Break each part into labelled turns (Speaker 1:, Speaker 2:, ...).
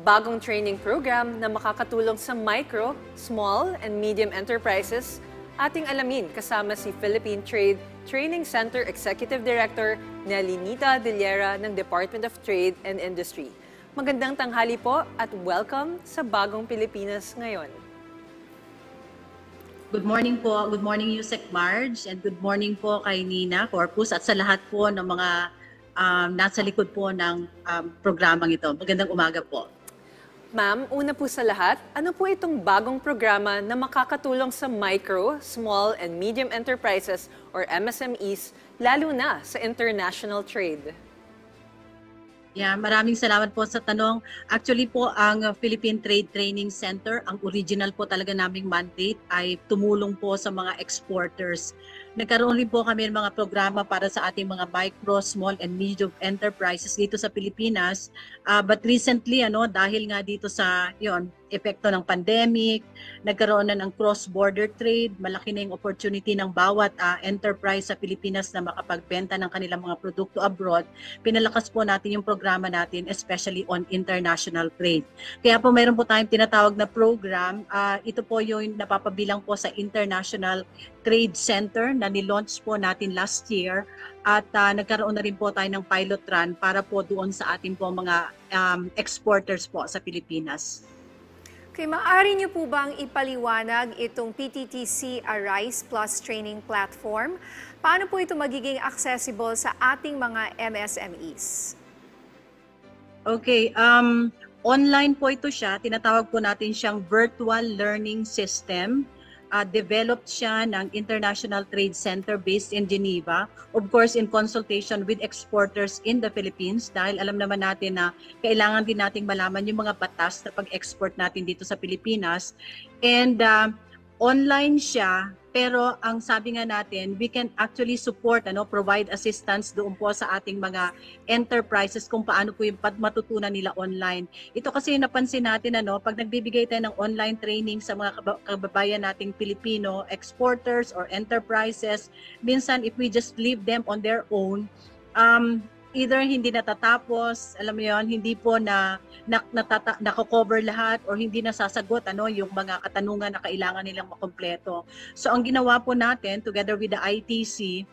Speaker 1: bagong training program na makakatulong sa micro, small, and medium enterprises. Ating alamin kasama si Philippine Trade Training Center Executive Director Nelly Nita Dillera ng Department of Trade and Industry. Magandang tanghali po at welcome sa Bagong Pilipinas Ngayon.
Speaker 2: Good morning po. Good morning, Yusek Marge, and good morning po kay Nina Corpus at sa lahat po ng mga nasa likod po ng programang ito. Magandang umaga po.
Speaker 1: Ma'am, una po sa lahat, ano po itong bagong programa na makakatulong sa micro, small, and medium enterprises or MSMEs, lalo na sa international trade?
Speaker 2: Yeah, maraming salamat po sa tanong. Actually po, ang Philippine Trade Training Center, ang original po talaga naming mandate ay tumulong po sa mga exporters. Nagkaroon rin po kami ng mga programa para sa ating mga micro, small, and medium enterprises dito sa Pilipinas. But recently, dahil nga dito sa epekto ng pandemic, nagkaroon na ng cross-border trade, malaki na yung opportunity ng bawat enterprise sa Pilipinas na makapagbenta ng kanilang mga produkto abroad. Pinalakas po natin yung programa natin, especially on international trade. Kaya po mayroon po tayong tinatawag na program. Ito po yung napapabilang po sa International Trade Center na nilaunch po natin last year. At nagkaroon na rin po tayo ng pilot run para po doon sa ating po mga exporters po sa Pilipinas.
Speaker 3: Okay, maaari niyo po bang ipaliwanag itong PTTC Arise Plus Training Platform? Paano po ito magiging accessible sa ating mga MSMEs?
Speaker 2: Okay, online po ito siya. Tinatawag po natin siyang virtual learning system. Developed siya ng International Trade Center based in Geneva, of course in consultation with exporters in the Philippines, dahil alam naman natin na kailangan din nating malaman yung mga batas na pag-export natin dito sa Pilipinas. And online siya, pero ang sabi nga natin, we can actually support, provide assistance doon po sa ating mga enterprises kung paano po yung matutunan nila online. Ito kasi yung napansin natin, pag nagbibigay tayo ng online training sa mga kababayan nating Pilipino exporters or enterprises, minsan if we just leave them on their own, either hindi natatapos, alam mo yon, hindi po nako-cover lahat or hindi nasasagot yung mga katanungan na kailangan nilang makompleto. So ang ginawa po natin together with the ITC,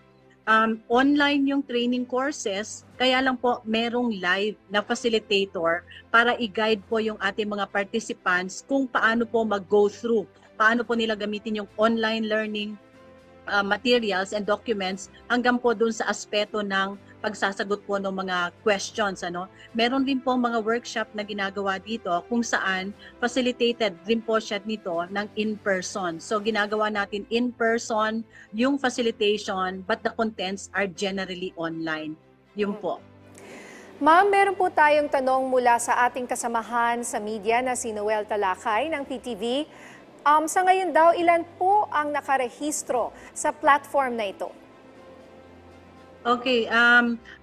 Speaker 2: online yung training courses, kaya lang po merong live na facilitator para i-guide po yung ating mga participants kung paano po mag-go through, paano po nila gamitin yung online learning materials and documents hanggang po dun sa aspeto ng pagsasagot po ng mga questions. Meron din po mga workshop na ginagawa dito kung saan facilitated din po siya nito ng in-person. So ginagawa natin in-person yung facilitation but the contents are generally online. Yun po.
Speaker 3: Ma'am, meron po tayong tanong mula sa ating kasamahan sa media na si Noel Talakay ng PTV. Sa ngayon daw, ilan po ang nakarehistro sa platform na ito?
Speaker 2: Okay,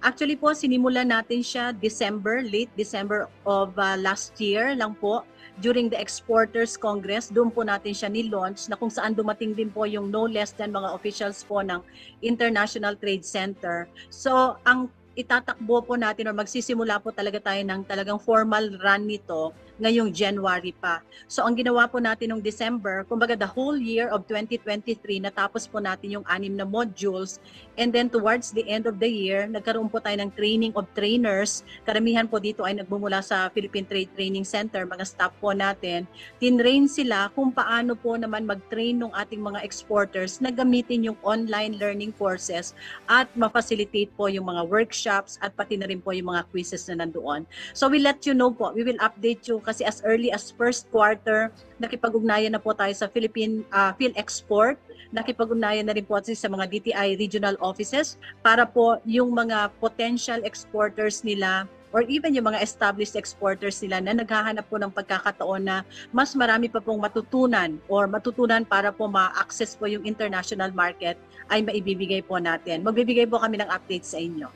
Speaker 2: actually po sinimulan natin siya late December of last year lang po, during the Exporters Congress. Doon po natin siya ni-launch na kung saan dumating din po yung no less than mga officials po ng International Trade Center. So ang itatakbo po natin or magsisimula po talaga tayo ng talagang formal run nito ngayong January pa. So ang ginawa po natin noong December, kumbaga the whole year of 2023, natapos po natin yung 6 na modules, and then towards the end of the year, nagkaroon po tayo ng training of trainers. Karamihan po dito ay nagmumula sa Philippine Trade Training Center, mga staff po natin. Tinrain sila kung paano po naman mag-train ng ating mga exporters na gamitin yung online learning courses at ma-facilitate po yung mga workshops at pati na rin po yung mga quizzes na nandoon. So we let you know po, we will update you kasi as early as first quarter, nakipag-ugnayan na po tayo sa Philippine PhilExport, nakipag-ugnayan na rin po sa mga DTI regional offices para po yung mga potential exporters nila or even yung mga established exporters nila na naghahanap po ng pagkakataon na mas marami pa pong matutunan para po ma-access po yung international market ay maibibigay po natin. Magbibigay po kami ng updates sa inyo.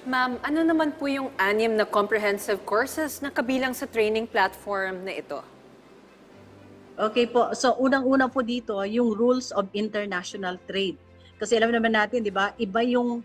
Speaker 1: Ma'am, ano naman po yung 6 na comprehensive courses na kabilang sa training platform na ito?
Speaker 2: Okay po. So unang-una po dito yung rules of international trade. Kasi alam naman natin, 'di ba? Iba yung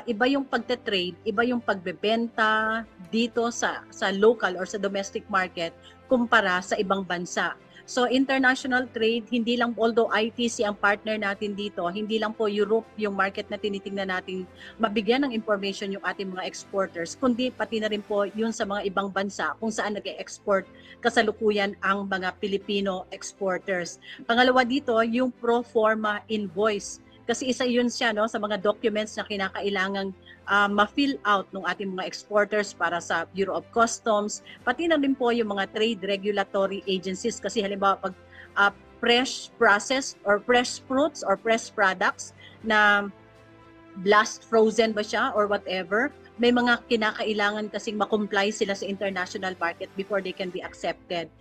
Speaker 2: iba yung pagte-trade, iba yung pagbebenta dito sa local or sa domestic market kumpara sa ibang bansa. So international trade, hindi lang, although ITC ang partner natin dito, hindi lang po Europe yung market na tinitingnan natin mabigyan ng information yung ating mga exporters, kundi pati na rin po yun sa mga ibang bansa kung saan nag-export kasalukuyan ang mga Filipino exporters. Pangalawa dito, yung pro forma invoice. Kasi isa yun siya sa mga documents na kinakailangang ma-fill out ng ating mga exporters para sa Bureau of Customs, pati na rin po yung mga trade regulatory agencies. Kasi halimbawa pag fresh processed or fresh fruits or fresh products na blast frozen ba siya or whatever, may mga kinakailangan kasing ma-comply sila sa international market before they can be accepted.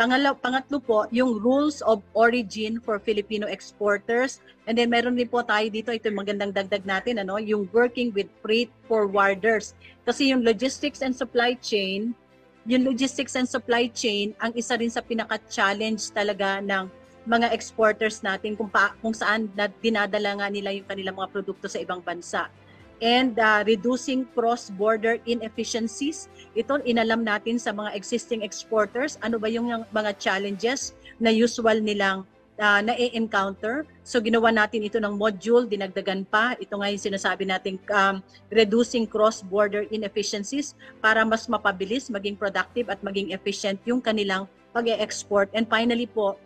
Speaker 2: Pangatlo po, yung rules of origin for Filipino exporters. And then meron din po tayo dito, ito yung magandang dagdag natin, yung working with freight forwarders. Kasi yung logistics and supply chain, ang isa rin sa pinaka-challenge talaga ng mga exporters natin kung saan dinadala nga nila yung kanilang mga produkto sa ibang bansa. And reducing cross-border inefficiencies. Ito inalam natin sa mga existing exporters. Ano ba yung mga challenges na usual nilang na-encounter? So ginawa natin ito ng module, dinagdagan pa. Ito nga yung sinasabi natin, reducing cross-border inefficiencies para mas mapabilis, maging productive at maging efficient yung kanilang pag-e-export. And finally po,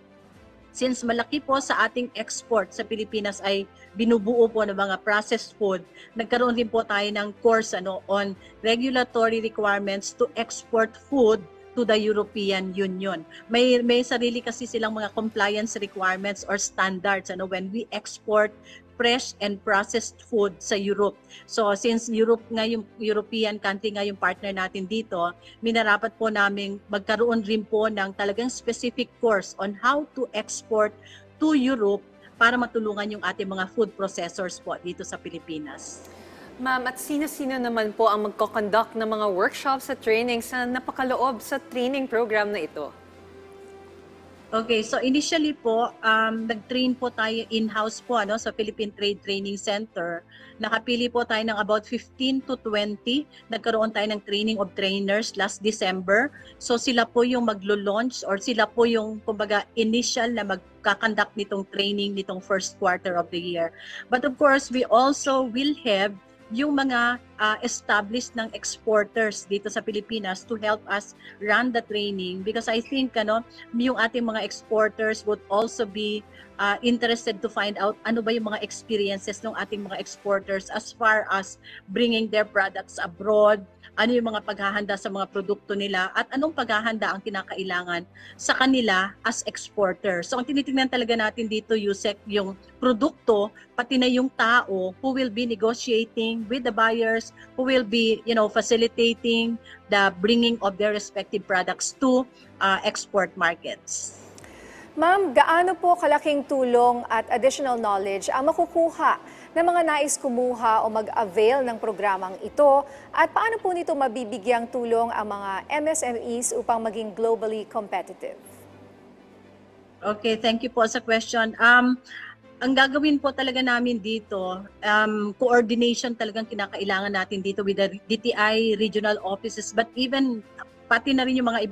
Speaker 2: since malaki po sa ating export sa Pilipinas ay binubuo po ng mga processed food, nagkaroon din po tayo ng course on regulatory requirements to export food to the European Union. May sarili kasi silang mga compliance requirements or standards when we export fresh and processed food sa Europe. So since Europe nga yung European country nga yung partner natin dito, minarapat po namin magkaroon rin po ng talagang specific course on how to export to Europe para matulungan yung ating mga food processors po dito sa Pilipinas.
Speaker 1: Ma'am, at sino-sino naman po ang magko-conduct ng mga workshops at trainings na napakaloob sa training program na ito?
Speaker 2: Okay, so initially po, nag-train po tayo in-house po sa Philippine Trade Training Center. Nakapili po tayo ng about 15 to 20. Nagkaroon tayo ng training of trainers last December. So sila po yung maglo-launch or sila po yung kumbaga initial na magkakandak nitong training nitong first quarter of the year. But of course, we also will have yung mga established ng exporters dito sa Pilipinas to help us run the training, because I think yung ating mga exporters would also be interested to find out ano ba yung mga experiences ng ating mga exporters as far as bringing their products abroad, ano yung mga paghahanda sa mga produkto nila at anong paghahanda ang kinakailangan sa kanila as exporter. So ang tinitingnan talaga natin dito, Yusek, yung produkto, pati na yung tao who will be negotiating with the buyers, who will be facilitating the bringing of their respective products to export markets.
Speaker 3: Ma'am, gaano po kalaking tulong at additional knowledge ang makukuha ng mga nais kumuha o mag-avail ng programang ito at paano po nito mabibigyang tulong ang mga MSMEs upang maging globally competitive?
Speaker 2: Okay, thank you po sa question. Ang gagawin po talaga namin dito, coordination talagang kinakailangan natin dito with the DTI regional offices, but even pati na rin yung mga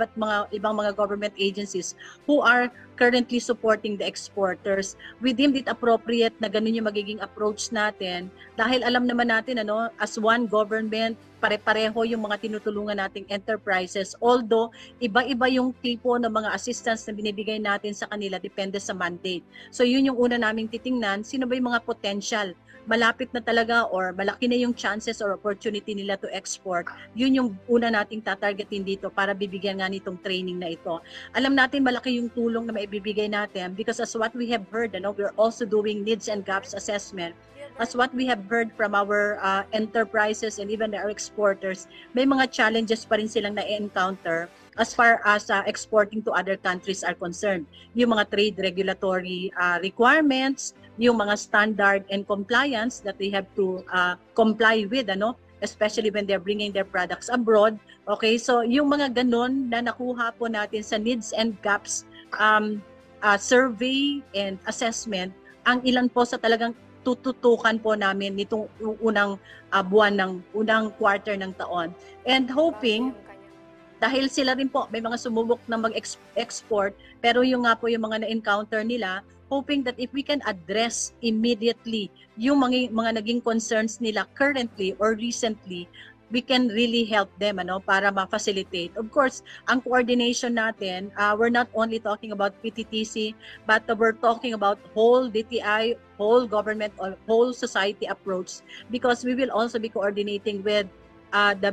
Speaker 2: ibang mga government agencies who are currently supporting the exporters. We deemed it appropriate na ganun yung magiging approach natin dahil alam naman natin as one government, pare-pareho yung mga tinutulungan nating enterprises, although iba-iba yung tipo ng mga assistance na binibigay natin sa kanila depende sa mandate. So yun yung una naming titingnan, sino ba yung mga potential, malapit na talaga or malaki na yung chances or opportunity nila to export. Yun yung una nating tatargetin dito para bibigyan nga nitong training na ito. Alam natin malaki yung tulong na maibibigay natin because as what we have heard, we're also doing needs and gaps assessment. As what we have heard from our enterprises and even our exporters, may mga challenges pa rin silang na-encounter as far as exporting to other countries are concerned. Yung mga trade regulatory requirements, yung mga standard and compliance that they have to comply with, especially when they're bringing their products abroad. Okay, so yung mga ganun na nakuha po natin sa needs and gaps survey and assessment, ang ilan po sa talagang tututukan po namin nitong unang buwan ng unang quarter ng taon. And hoping, dahil sila rin po, may mga sumubok na mag-export, pero yung nga po yung mga na-encounter nila, hoping that if we can address immediately yung mga naging concerns nila currently or recently, we can really help them para ma-facilitate. Of course, ang coordination natin, we're not only talking about PTTC, but we're talking about whole DTI, whole government, or whole society approach, because we will also be coordinating with the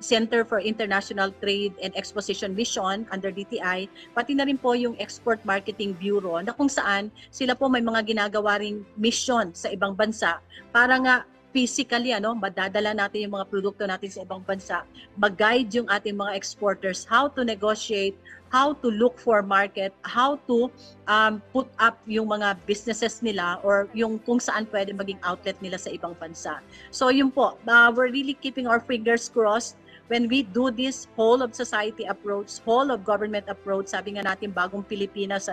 Speaker 2: Center for International Trade and Exposition Mission under DTI, pati na rin po yung Export Marketing Bureau, na kung saan sila po may mga ginagawa ring mission sa ibang bansa para nga physically madadala natin yung mga produkto natin sa ibang bansa, mag-guide yung ating mga exporters how to negotiate, how to look for market, how to put up yung mga businesses nila or yung kung saan pwede maging outlet nila sa ibang bansa. So yun po, we're really keeping our fingers crossed when we do this whole of society approach, whole of government approach. Sabi nga natin bagong Pilipinas,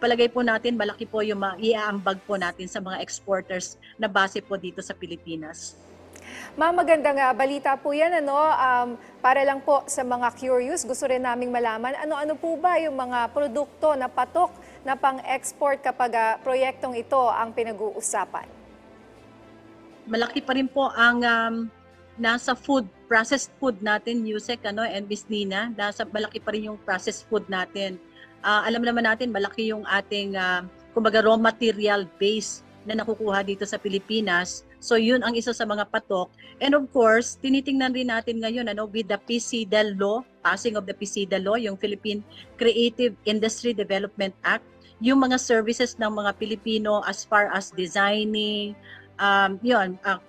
Speaker 2: palagay po natin malaki po yung iaambag po natin sa mga exporters na base po dito sa Pilipinas.
Speaker 3: Ma'am, magandang balita po yan. Para lang po sa mga curious, gusto rin naming malaman, ano-ano po ba yung mga produkto na patok na pang-export kapag proyektong ito ang pinag-uusapan?
Speaker 2: Malaki pa rin po ang nasa food, processed food natin, Yusek and Miss Nina. Malaki pa rin yung processed food natin. Alam naman natin, malaki yung ating kumbaga raw material base na nakukuha dito sa Pilipinas. So yun ang isa sa mga patok. And of course, tinitingnan rin natin ngayon with the PCDEL law, passing of the PCDEL law, yung Philippine Creative Industry Development Act, yung mga services ng mga Pilipino as far as designing,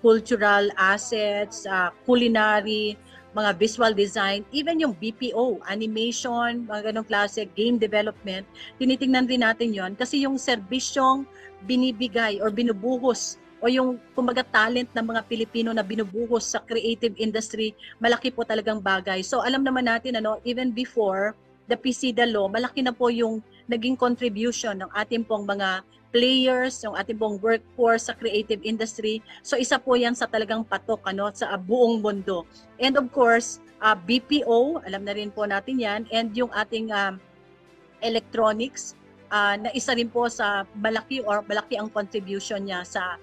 Speaker 2: cultural assets, culinary, mga visual design, even yung BPO, animation, mga ganong klase, game development, tinitingnan din natin yon kasi yung serbisyong binibigay or binubuhos o yung kumbaga talent ng mga Pilipino na binubuhos sa creative industry, malaki po talagang bagay. So alam naman natin, even before the PCDEL law, malaki na po yung naging contribution ng ating pong mga players, yung ating pong workforce sa creative industry. So isa po yan sa talagang patok sa buong mundo. And of course, BPO, alam na rin po natin yan, and yung ating electronics, na isa rin po sa malaki ang contribution niya sa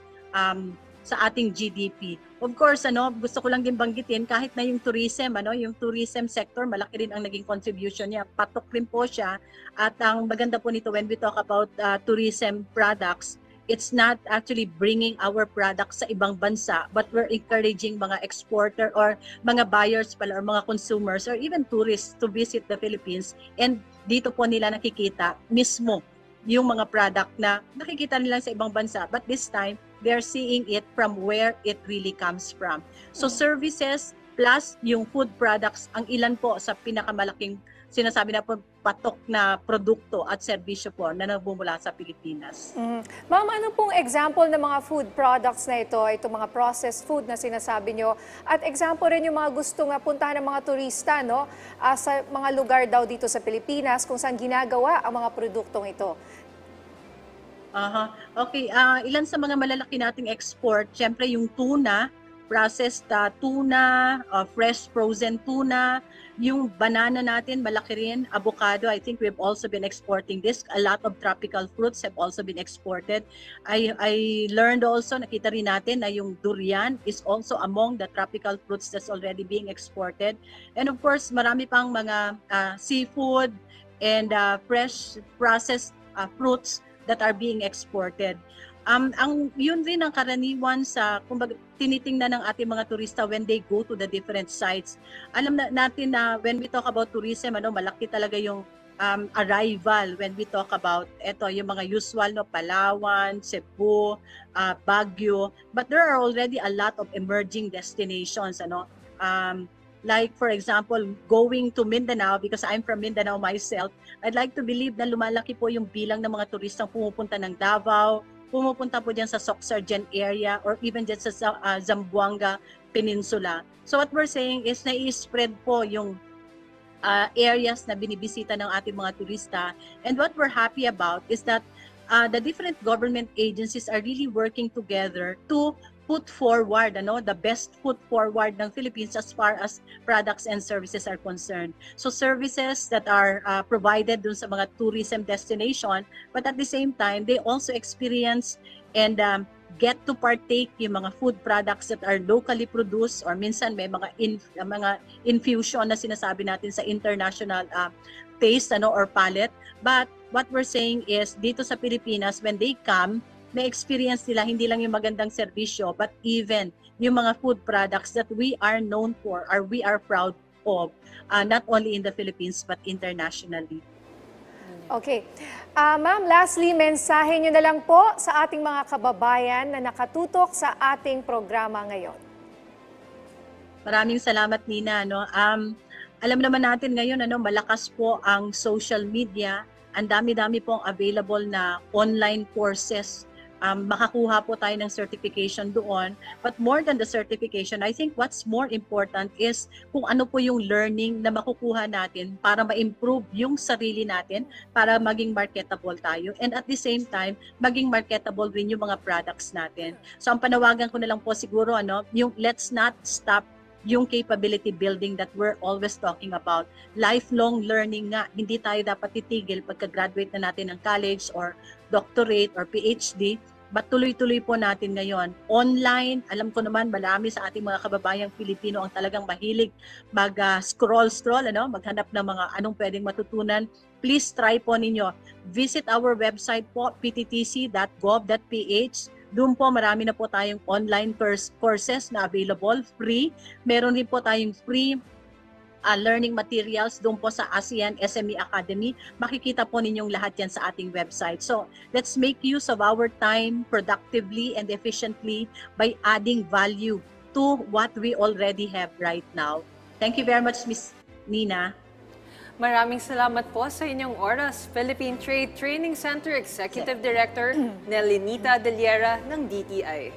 Speaker 2: ating GDP. Of course, gusto ko lang din banggitin kahit na yung tourism, yung tourism sector, malaki rin ang naging contribution niya. Patok rin po siya. At ang maganda po nito when we talk about tourism products, it's not actually bringing our products sa ibang bansa, but we're encouraging mga exporter or mga buyers pala or mga consumers or even tourists to visit the Philippines, and dito po nila nakikita mismo yung mga product na nakikita nila sa ibang bansa, but this time they're seeing it from where it really comes from. So services plus yung food products ang ilan po sa pinakamalaking sinasabi na po patok na produkto at serbisyo po na nabumula sa Pilipinas.
Speaker 3: Ma'am, ano pong example ng mga food products na ito, itong mga processed food na sinasabi nyo, at example rin yung mga gustong puntahan ng mga turista sa mga lugar daw dito sa Pilipinas kung saan ginagawa ang mga produktong ito?
Speaker 2: Okay, ilan sa mga malalaki nating export, syempre yung tuna, processed tuna, fresh frozen tuna, yung banana natin, malaki rin, avocado, I think we've also been exporting this. A lot of tropical fruits have also been exported. I learned also, nakita rin natin na yung durian is also among the tropical fruits that's already being exported. And of course, marami pang mga seafood and fresh processed fruits that are being exported. Yun rin ang karaniwan sa kumbaga tinitingnan ng ating mga turista when they go to the different sites. Alam natin na when we talk about tourism, malaki talaga yung arrival when we talk about yung mga usual Palawan, Cebu, Baguio, but there are already a lot of emerging destinations like for example going to Mindanao, because I'm from Mindanao myself. I'd like to believe na lumalaki po yung bilang ng mga turistang pumupunta ng Davao, pumupunta po dyan sa Soxargen area or even dyan sa Zamboanga Peninsula. So what we're saying is nai-spread po yung areas na binibisita ng ating mga turista. And what we're happy about is that the different government agencies are really working together to put forward the best foot forward ng Philippines as far as products and services are concerned. So services that are provided dun sa mga tourism destination, but at the same time they also experience and get to partake yung mga food products that are locally produced, or minsan may mga infusion na sinasabi natin sa international taste or palate. But what we're saying is dito sa Pilipinas, when they come, na-experience nila hindi lang yung magandang serbisyo, but even yung mga food products that we are known for or we are proud of, not only in the Philippines but internationally.
Speaker 3: Okay. Ma'am, lastly, mensahe nyo na lang po sa ating mga kababayan na nakatutok sa ating programa ngayon.
Speaker 2: Maraming salamat, Nina. Alam naman natin ngayon, malakas po ang social media. Ang dami-dami pong available na online courses. Makakuha po tayo ng certification doon. But more than the certification, I think what's more important is kung ano po yung learning na makukuha natin para ma-improve yung sarili natin, para maging marketable tayo. And at the same time, maging marketable rin yung mga products natin. So ang panawagan ko na lang po siguro, yung let's not stop yung capability building that we're always talking about. Lifelong learning nga, hindi tayo dapat titigil pagka-graduate na natin ng college or doctorate or PhD, but tuloy-tuloy po natin ngayon. Online, alam ko naman marami sa ating mga kababayang Pilipino ang talagang mahilig mag-scroll, maghanap ng mga anong pwedeng matutunan. Please try po ninyo. Visit our website po, pttc.gov.ph. Doon po marami na po tayong online courses na available, free. Meron din po tayong free learning materials doon po sa ASEAN SME Academy. Makikita po ninyong lahat yan sa ating website. So let's make use of our time productively and efficiently by adding value to what we already have right now. Thank you very much, Ms. Nina.
Speaker 1: Maraming salamat po sa inyong oras, Philippine Trade Training Center Executive Director Nelinita Deliera ng DTI.